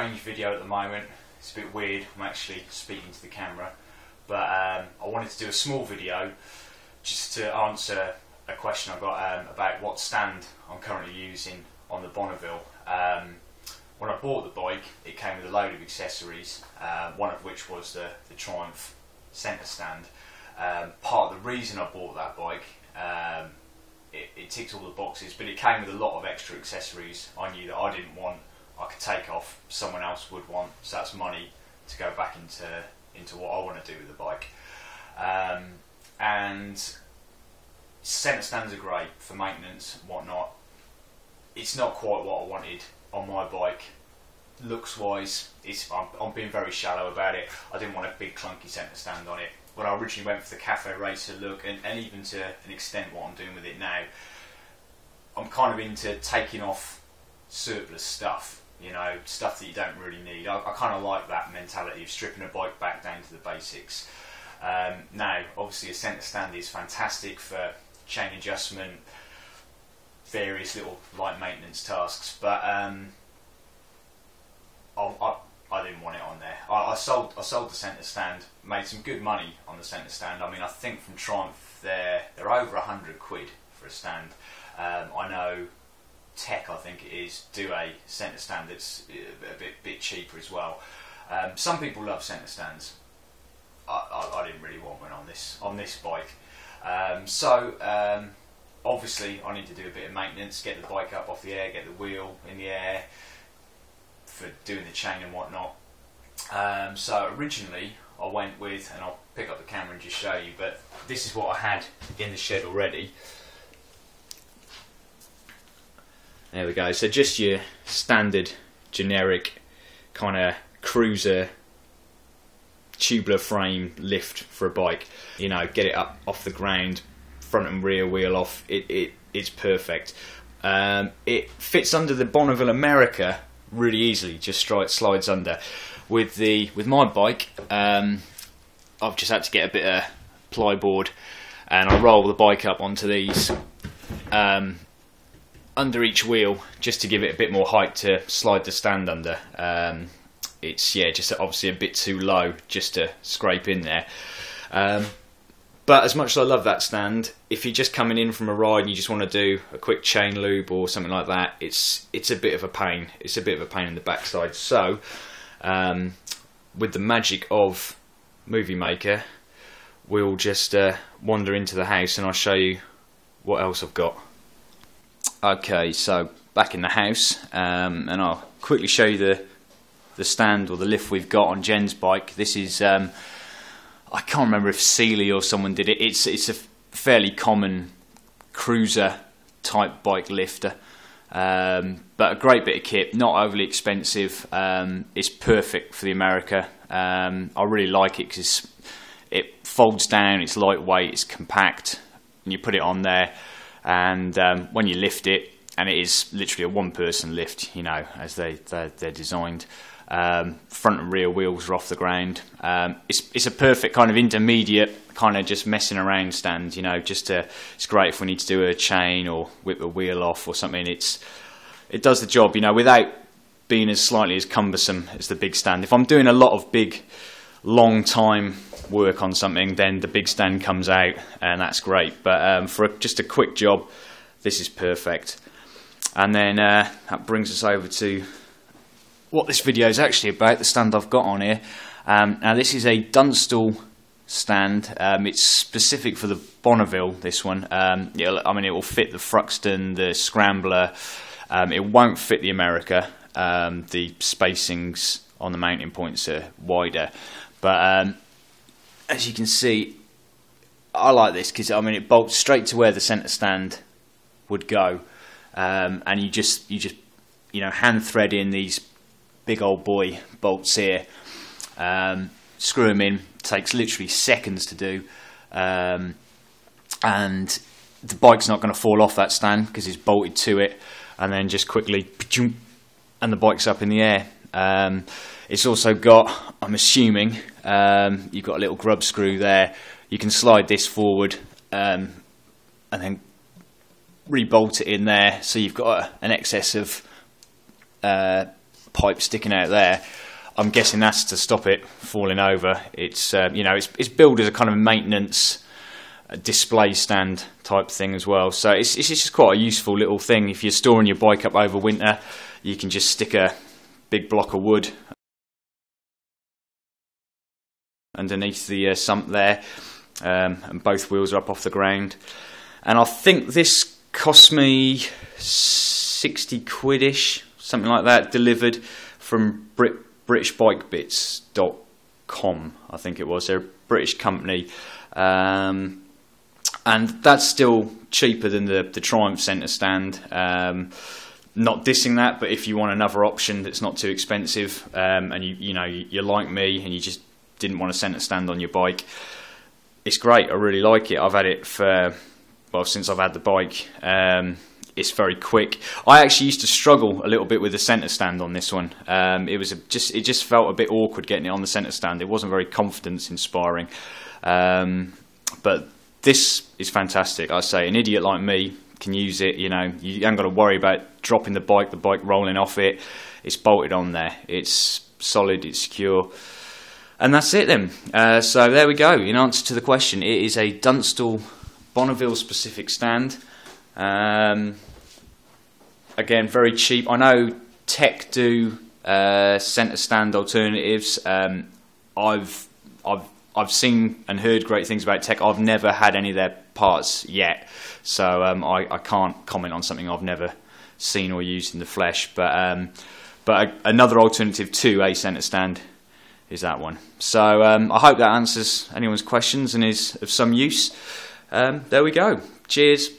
strange video at the moment. It's a bit weird. I'm actually speaking to the camera, but I wanted to do a small video just to answer a question I got about what stand I'm currently using on the Bonneville. When I bought the bike, it came with a load of accessories, one of which was the Triumph centre stand. Part of the reason I bought that bike, it ticks all the boxes, but it came with a lot of extra accessories I knew that I didn't want, I could take off, someone else would want, so that's money to go back into what I want to do with the bike. And centre stands are great for maintenance and whatnot. It's not quite what I wanted on my bike. Looks wise, I'm being very shallow about it. I didn't want a big clunky centre stand on it. When I originally went for the Cafe Racer look, and even to an extent what I'm doing with it now, I'm kind of into taking off surplus stuff, you know, stuff that you don't really need. I kind of like that mentality of stripping a bike back down to the basics. Now, obviously a centre stand is fantastic for chain adjustment, various little light maintenance tasks, but I didn't want it on there. I sold the centre stand, made some good money on the centre stand. I mean, I think from Triumph they're over £100 for a stand. I know Tech, I think it is, do a centre stand that's a bit cheaper as well. Some people love centre stands. I didn't really want one on this bike. Obviously I need to do a bit of maintenance, get the bike up off the air, get the wheel in the air for doing the chain and whatnot. So originally I went with, and I'll pick up the camera and just show you, but this is what I had in the shed already. There we go, so just your standard generic kind of cruiser tubular frame lift for a bike. You know, get it up off the ground, front and rear wheel off, it's perfect. It fits under the Bonneville America really easily, just slides under. With my bike, I've just had to get a bit of plyboard and I roll the bike up onto these under each wheel just to give it a bit more height to slide the stand under. It's just obviously a bit too low just to scrape in there. But as much as I love that stand, if you're just coming in from a ride and you just want to do a quick chain loop or something like that, it's a bit of a pain. It's a bit of a pain in the backside. So, with the magic of Movie Maker, we'll just wander into the house and I'll show you what else I've got. Okay, so back in the house, and I'll quickly show you the stand or the lift we've got on Jen's bike. This is I can't remember if Sealy or someone did it. It's a fairly common cruiser type bike lifter, but a great bit of kit, not overly expensive. It's perfect for the America. I really like it because it folds down, it's lightweight, it's compact, and you put it on there, and when you lift it, and it is literally a one-person lift, you know, as they're designed. Front and rear wheels are off the ground. It's a perfect kind of intermediate, kind of just messing around stand, you know, it's great if we need to do a chain or whip a wheel off or something. It does the job, you know, without being as slightly as cumbersome as the big stand. If I'm doing a lot of big, long time work on something, then the big stand comes out and that's great. But for just a quick job, this is perfect. And then that brings us over to what this video is actually about, the stand I've got on here. Now this is a Dunstall stand. It's specific for the Bonneville, this one. I mean, it will fit the Thruxton, the Scrambler. It won't fit the America. The spacings on the mounting points are wider. But as you can see, I like this because, I mean, it bolts straight to where the centre stand would go. And you just hand thread in these big old boy bolts here, screw them in, takes literally seconds to do, and the bike's not going to fall off that stand because it's bolted to it, and then just quickly, and the bike's up in the air. It's also got, I'm assuming, you've got a little grub screw there. You can slide this forward and then re-bolt it in there, so you've got an excess of pipe sticking out there. I'm guessing that's to stop it falling over. It's you know, it's billed as a kind of maintenance display stand type thing as well. So it's just quite a useful little thing. If you're storing your bike up over winter, you can just stick a big block of wood underneath the sump there, and both wheels are up off the ground. And I think this cost me 60 quid-ish, something like that, delivered from BritishBikeBits.com, I think it was. They're a British company, and that's still cheaper than the Triumph centre stand. Not dissing that, but if you want another option that's not too expensive, and you know, you're like me and you just didn't want a centre stand on your bike, it's great. I really like it. I've had it for, well, since I've had the bike. It's very quick. I actually used to struggle a little bit with the centre stand on this one. It just felt a bit awkward getting it on the centre stand. It wasn't very confidence inspiring. But this is fantastic. I say an idiot like me can use it. You know, you haven't got to worry about dropping the bike rolling off it. It's bolted on there. It's solid. It's secure. And that's it then. So there we go. In answer to the question, it is a Dunstall Bonneville specific stand. Again, very cheap. I know Tech do centre stand alternatives. I've seen and heard great things about Tech. I've never had any of their parts yet, so I can't comment on something I've never seen or used in the flesh. But another alternative to a centre stand is that one. So I hope that answers anyone's questions and is of some use. There we go. Cheers.